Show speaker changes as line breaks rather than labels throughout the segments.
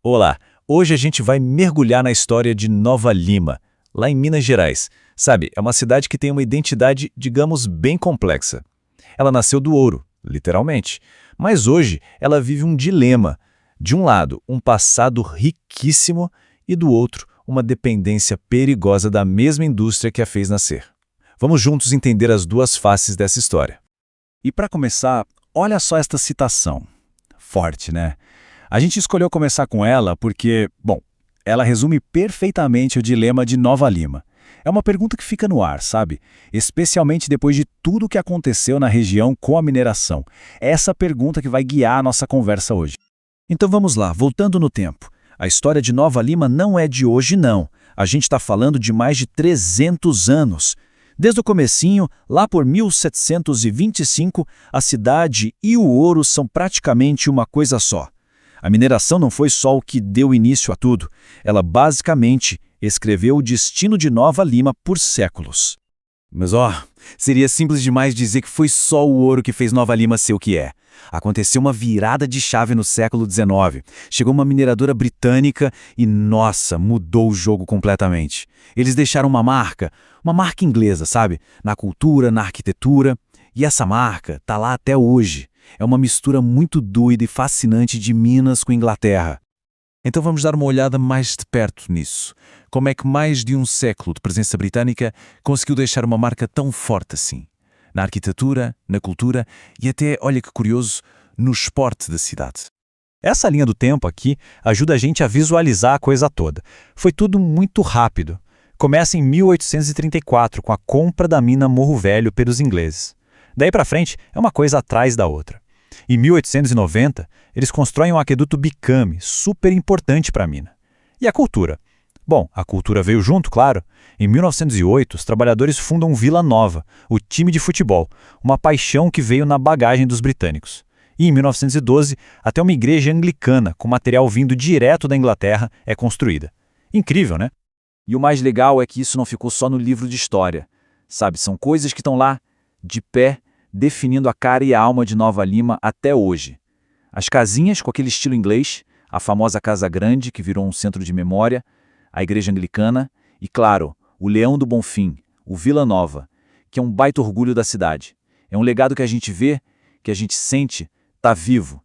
Olá, hoje a gente vai mergulhar na história de Nova Lima, lá em Minas Gerais. Sabe, é uma cidade que tem uma identidade, digamos, bem complexa. Ela nasceu do ouro, literalmente, mas hoje ela vive um dilema. De um lado, um passado riquíssimo e do outro, uma dependência perigosa da mesma indústria que a fez nascer. Vamos juntos entender as duas faces dessa história.
E para começar, olha só esta citação. Forte, né? A gente escolheu começar com ela porque, bom, ela resume perfeitamente o dilema de Nova Lima. É uma pergunta que fica no ar, sabe? Especialmente depois de tudo o que aconteceu na região com a mineração. É essa pergunta que vai guiar a nossa conversa hoje. Então vamos lá, voltando no tempo. A história de Nova Lima não é de hoje, não. A gente está falando de mais de 300 anos. Desde o comecinho, lá por 1725, a cidade e o ouro são praticamente uma coisa só. A mineração não foi só o que deu início a tudo. Ela basicamente escreveu o destino de Nova Lima por séculos.
Mas seria simples demais dizer que foi só o ouro que fez Nova Lima ser o que é. Aconteceu uma virada de chave no século XIX. Chegou uma mineradora britânica e, nossa, mudou o jogo completamente. Eles deixaram uma marca inglesa, sabe? Na cultura, na arquitetura. E essa marca tá lá até hoje. É uma mistura muito doida e fascinante de Minas com Inglaterra. Então vamos dar uma olhada mais de perto nisso. Como é que mais de um século de presença britânica conseguiu deixar uma marca tão forte assim? Na arquitetura, na cultura e até, olha que curioso, no esporte da cidade.
Essa linha do tempo aqui ajuda a gente a visualizar a coisa toda. Foi tudo muito rápido. Começa em 1834 com a compra da mina Morro Velho pelos ingleses. Daí para frente é uma coisa atrás da outra. Em 1890, eles constroem um aqueduto Bicame, super importante para a mina. E a cultura? Bom, a cultura veio junto, claro. Em 1908, os trabalhadores fundam Vila Nova, o time de futebol, uma paixão que veio na bagagem dos britânicos. E em 1912, até uma igreja anglicana, com material vindo direto da Inglaterra, é construída. Incrível, né?
E o mais legal é que isso não ficou só no livro de história. Sabe, são coisas que estão lá, de pé, definindo a cara e a alma de Nova Lima até hoje. As casinhas com aquele estilo inglês, a famosa Casa Grande, que virou um centro de memória, a igreja anglicana e, claro, o Leão do Bonfim, o Vila Nova, que é um baita orgulho da cidade. É um legado que a gente vê, que a gente sente, tá vivo.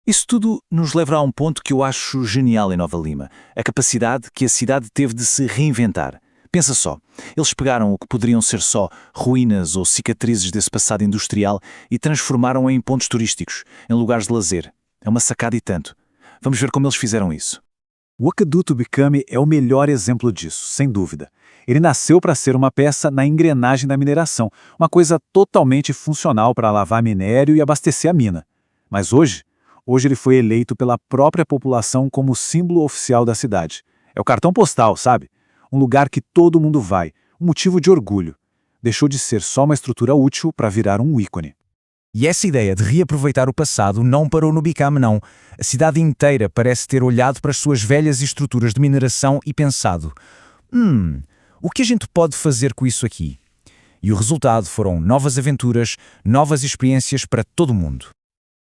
Isso tudo nos leva a um ponto que eu acho genial em Nova Lima, a capacidade que a cidade teve de se reinventar. Pensa só, eles pegaram o que poderiam ser só ruínas ou cicatrizes desse passado industrial e transformaram em pontos turísticos, em lugares de lazer. É uma sacada e tanto. Vamos ver como eles fizeram isso.
O aqueduto Bicame é o melhor exemplo disso, sem dúvida. Ele nasceu para ser uma peça na engrenagem da mineração, uma coisa totalmente funcional para lavar minério e abastecer a mina. Mas hoje ele foi eleito pela própria população como símbolo oficial da cidade. É o cartão postal, sabe? Um lugar que todo mundo vai, um motivo de orgulho. Deixou de ser só uma estrutura útil para virar um ícone.
E essa ideia de reaproveitar o passado não parou no Bicame, não. A cidade inteira parece ter olhado para as suas velhas estruturas de mineração e pensado: o que a gente pode fazer com isso aqui? E o resultado foram novas aventuras, novas experiências para todo mundo.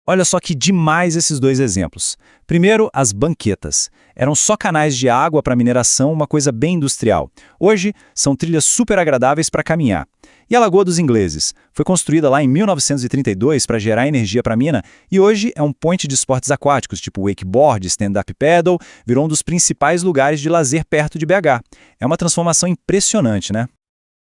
Olha só que demais esses dois exemplos. Primeiro, as banquetas. Eram só canais de água para mineração, uma coisa bem industrial. Hoje, são trilhas super agradáveis para caminhar. E a Lagoa dos Ingleses? Foi construída lá em 1932 para gerar energia para a mina e hoje é um point de esportes aquáticos, tipo wakeboard, stand-up paddle, virou um dos principais lugares de lazer perto de BH. É uma transformação impressionante, né?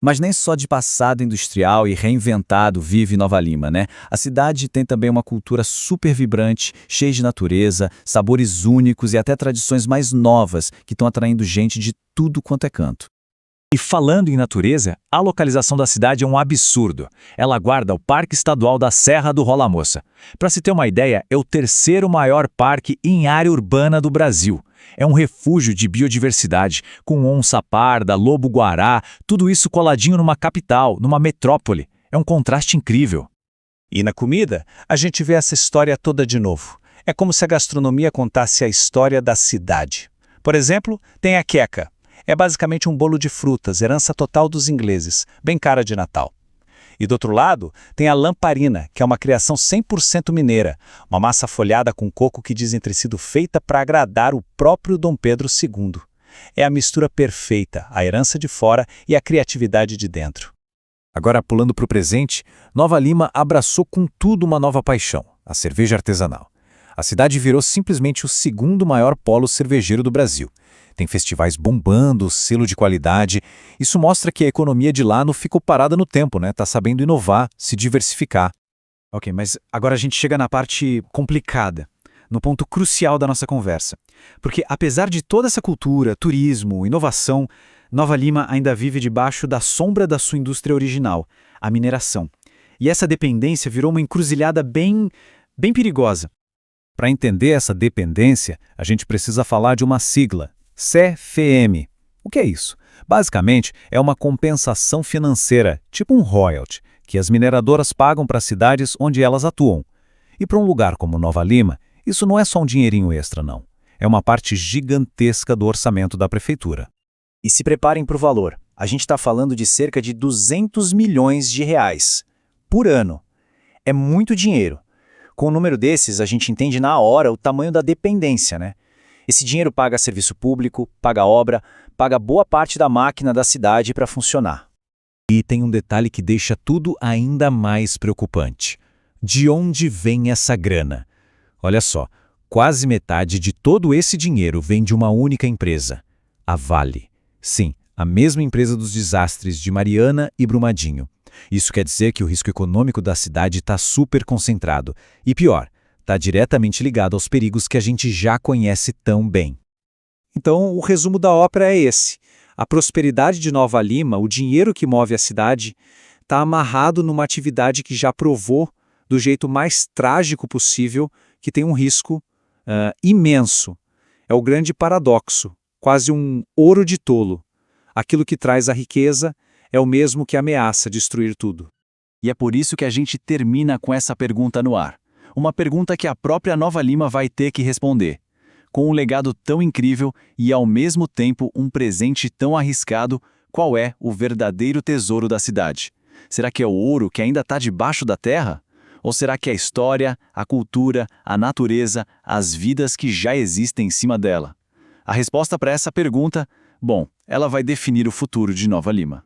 Mas nem só de passado industrial e reinventado vive Nova Lima, né? A cidade tem também uma cultura super vibrante, cheia de natureza, sabores únicos e até tradições mais novas que estão atraindo gente de tudo quanto é canto.
E falando em natureza, a localização da cidade é um absurdo. Ela guarda o Parque Estadual da Serra do Rola Moça. Para se ter uma ideia, é o terceiro maior parque em área urbana do Brasil. É um refúgio de biodiversidade, com onça parda, lobo-guará, tudo isso coladinho numa capital, numa metrópole. É um contraste incrível.
E na comida, a gente vê essa história toda de novo. É como se a gastronomia contasse a história da cidade. Por exemplo, tem a queca. É basicamente um bolo de frutas, herança total dos ingleses, bem cara de Natal. E do outro lado, tem a lamparina, que é uma criação 100% mineira, uma massa folhada com coco que dizem ter sido feita para agradar o próprio Dom Pedro II. É a mistura perfeita, a herança de fora e a criatividade de dentro.
Agora, pulando para o presente, Nova Lima abraçou com tudo uma nova paixão, a cerveja artesanal. A cidade virou simplesmente o segundo maior polo cervejeiro do Brasil. Tem festivais bombando, selo de qualidade. Isso mostra que a economia de lá não ficou parada no tempo, né? Tá sabendo inovar, se diversificar.
Ok, mas agora a gente chega na parte complicada, no ponto crucial da nossa conversa. Porque apesar de toda essa cultura, turismo, inovação, Nova Lima ainda vive debaixo da sombra da sua indústria original, a mineração. E essa dependência virou uma encruzilhada bem perigosa.
Para entender essa dependência, a gente precisa falar de uma sigla, CFM. O que é isso? Basicamente, é uma compensação financeira, tipo um royalty, que as mineradoras pagam para as cidades onde elas atuam. E para um lugar como Nova Lima, isso não é só um dinheirinho extra, não. É uma parte gigantesca do orçamento da prefeitura.
E se preparem para o valor. A gente está falando de cerca de 200 milhões de reais por ano. É muito dinheiro. Com um número desses, a gente entende na hora o tamanho da dependência, né? Esse dinheiro paga serviço público, paga obra, paga boa parte da máquina da cidade para funcionar.
E tem um detalhe que deixa tudo ainda mais preocupante. De onde vem essa grana? Olha só, quase metade de todo esse dinheiro vem de uma única empresa, a Vale. Sim, a mesma empresa dos desastres de Mariana e Brumadinho. Isso quer dizer que o risco econômico da cidade está super concentrado. E pior, está diretamente ligado aos perigos que a gente já conhece tão bem.
Então, o resumo da ópera é esse. A prosperidade de Nova Lima, o dinheiro que move a cidade, está amarrado numa atividade que já provou, do jeito mais trágico possível, que tem um risco imenso. É o grande paradoxo, quase um ouro de tolo. Aquilo que traz a riqueza é o mesmo que ameaça destruir tudo.
E é por isso que a gente termina com essa pergunta no ar. Uma pergunta que a própria Nova Lima vai ter que responder. Com um legado tão incrível e, ao mesmo tempo, um presente tão arriscado, qual é o verdadeiro tesouro da cidade? Será que é o ouro que ainda está debaixo da terra? Ou será que é a história, a cultura, a natureza, as vidas que já existem em cima dela? A resposta para essa pergunta, bom, ela vai definir o futuro de Nova Lima.